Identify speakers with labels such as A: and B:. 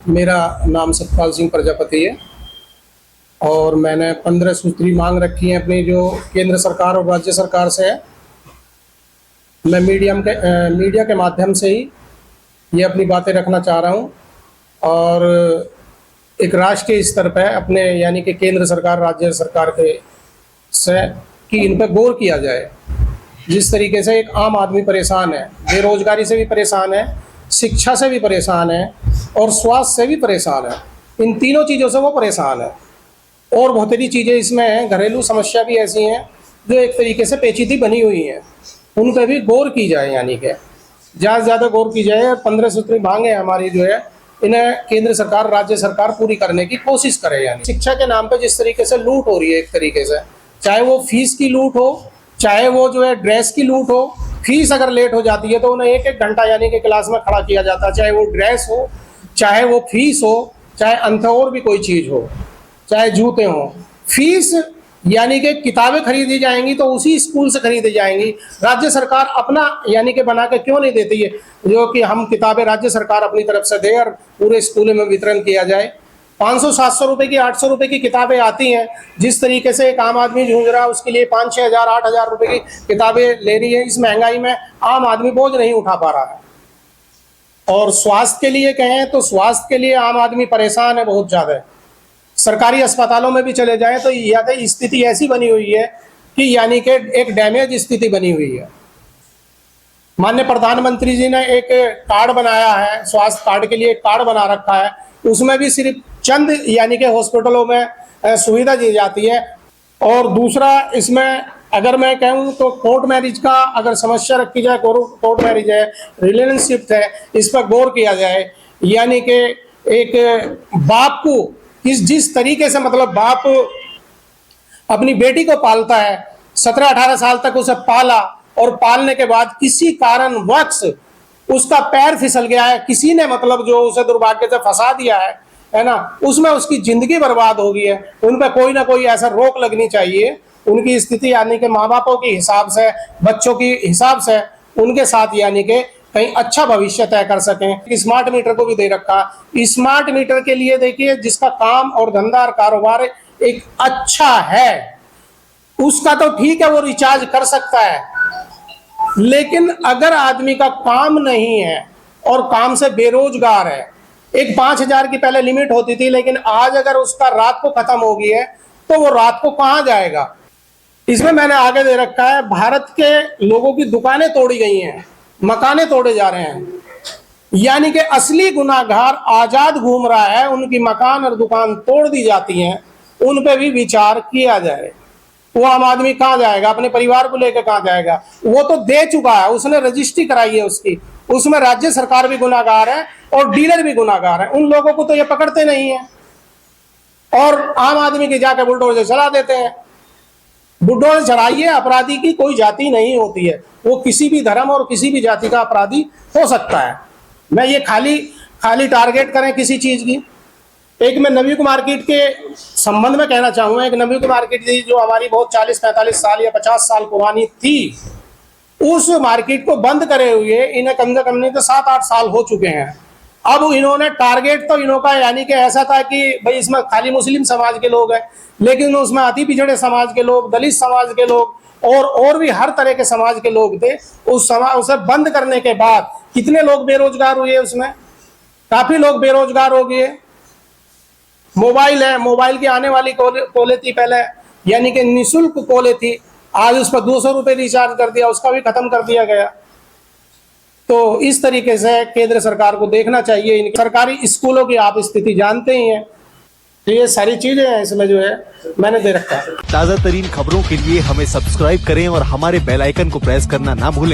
A: मेरा नाम सतपाल सिंह प्रजापति है और मैंने 15 सूत्री मांग रखी है अपनी, जो केंद्र सरकार और राज्य सरकार से है। मैं मीडिया के माध्यम से ही ये अपनी बातें रखना चाह रहा हूँ और एक राष्ट्रीय स्तर पर अपने यानी कि केंद्र सरकार राज्य सरकार के से कि इन पर गौर किया जाए। जिस तरीके से एक आम आदमी परेशान है, बेरोजगारी से भी परेशान है, शिक्षा से भी परेशान है और स्वास्थ्य से भी परेशान है, इन तीनों चीज़ों से वो परेशान है। और बहुत सारी चीज़ें इसमें हैं, घरेलू समस्या भी ऐसी हैं जो एक तरीके से पेचीदी बनी हुई हैं, उन पर भी गौर की जाए, यानी कि ज़्यादा से ज़्यादा गौर की जाए। 15 सूत्री मांगे हमारी जो है, इन्हें केंद्र सरकार राज्य सरकार पूरी करने की कोशिश करे। यानी शिक्षा के नाम पे जिस तरीके से लूट हो रही है, एक तरीके से चाहे वो फीस की लूट हो, चाहे वो जो है ड्रेस की लूट हो। फीस अगर लेट हो जाती है तो उन्हें 1-1 घंटा यानी कि क्लास में खड़ा किया जाता है, चाहे वो ड्रेस हो, चाहे वो फीस हो, चाहे अंत और भी कोई चीज़ हो, चाहे जूते हों। फीस यानी कि किताबें खरीदी जाएंगी तो उसी स्कूल से खरीदी जाएंगी। राज्य सरकार अपना यानी कि बना के क्यों नहीं देती है, जो कि हम किताबें राज्य सरकार अपनी तरफ से दे और पूरे स्कूलों में वितरण किया जाए। 500-700 रुपए की 800 रुपए की किताबें आती हैं। जिस तरीके से एक आम आदमी जूझ रहा है, उसके लिए 5-6 हज़ार 8 हज़ार रुपए की किताबें ले रही है। इस महंगाई में आम आदमी बोझ नहीं उठा पा रहा है। और स्वास्थ्य के लिए कहें तो स्वास्थ्य के लिए आम आदमी परेशान है बहुत ज़्यादा। सरकारी अस्पतालों में भी चले जाएं तो यह स्थिति ऐसी बनी हुई है कि यानी कि एक डैमेज स्थिति बनी हुई है। माननीय प्रधानमंत्री जी ने एक कार्ड बनाया है, स्वास्थ्य कार्ड के लिए एक कार्ड बना रखा है, उसमें भी सिर्फ चंद यानी कि हॉस्पिटलों में सुविधा दी जाती है। और दूसरा, इसमें अगर मैं कहूँ तो कोर्ट मैरिज का अगर समस्या रखी जाए, कोर्ट मैरिज है, रिलेशनशिप है, इस पर गौर किया जाए। यानी कि एक बाप को जिस तरीके से मतलब बाप अपनी बेटी को पालता है, 17-18 साल तक उसे पाला और पालने के बाद किसी कारणवश उसका पैर फिसल गया है, किसी ने मतलब जो उसे दुर्भाग्य से फंसा दिया है ना, उसमें उसकी जिंदगी बर्बाद हो गई है। उन पर कोई ना कोई ऐसा रोक लगनी चाहिए। उनकी स्थिति यानी कि माँ बापों के हिसाब से, बच्चों की हिसाब से उनके साथ यानी कि कहीं अच्छा भविष्य तय कर सकें। स्मार्ट मीटर को भी दे रखा। स्मार्ट मीटर के लिए देखिए, जिसका काम और धंधा और कारोबार एक अच्छा है, उसका तो ठीक है, वो रिचार्ज कर सकता है। लेकिन अगर आदमी का काम नहीं है और काम से बेरोजगार है, एक 5,000 की पहले लिमिट होती थी, लेकिन आज अगर उसका रात को खत्म हो गई है तो वो रात को कहाँ जाएगा। इसमें मैंने आगे दे रखा है, भारत के लोगों की दुकानें तोड़ी गई हैं, मकाने तोड़े जा रहे हैं। यानी कि असली गुनाहगार आजाद घूम रहा है, उनकी मकान और दुकान तोड़ दी जाती हैं, उन पे भी विचार किया जाए। वो आम आदमी कहाँ जाएगा, अपने परिवार को लेकर कहाँ जाएगा। वो तो दे चुका है, उसने रजिस्ट्री कराई है उसकी, उसमें राज्य सरकार भी गुनाहगार है और डीलर भी गुनाहगार है। उन लोगों को तो ये पकड़ते नहीं है और आम आदमी के जाके बुलडोजर चला देते हैं। बुलडोजर चलाइए, अपराधी की कोई जाति नहीं होती है, वो किसी भी धर्म और किसी भी जाति का अपराधी हो सकता है। मैं ये खाली टारगेट करें किसी चीज की। एक मैं नवयुग मार्केट के संबंध में कहना चाहूँगा। एक नवयुग मार्केट थी जो हमारी बहुत 40-45 साल या 50 साल पुरानी थी, उस मार्केट को बंद करे हुए इन्हें कम से कम नहीं तो 7-8 साल हो चुके हैं। अब इन्होंने टारगेट तो इनका यानी कि ऐसा था कि भाई इसमें खाली मुस्लिम समाज के लोग हैं, लेकिन उसमें अति पिछड़े समाज के लोग, दलित समाज के लोग और भी हर तरह के समाज के लोग थे। उसे बंद करने के बाद कितने लोग बेरोजगार हुए, उसमें काफी लोग बेरोजगार हो गए। मोबाइल है, मोबाइल की आने वाली कॉलें थी पहले, यानी कि निःशुल्क कॉलें थी, आज उस पर 200 रुपये रिचार्ज कर दिया, उसका भी खत्म कर दिया गया। तो इस तरीके से केंद्र सरकार को देखना चाहिए। इन सरकारी स्कूलों की आप स्थिति जानते ही हैं, तो ये सारी चीजें हैं इसमें जो है मैंने दे रखा है।
B: ताज़ा तरीन खबरों के लिए हमें सब्सक्राइब करें और हमारे बेल आइकन को प्रेस करना ना भूलें।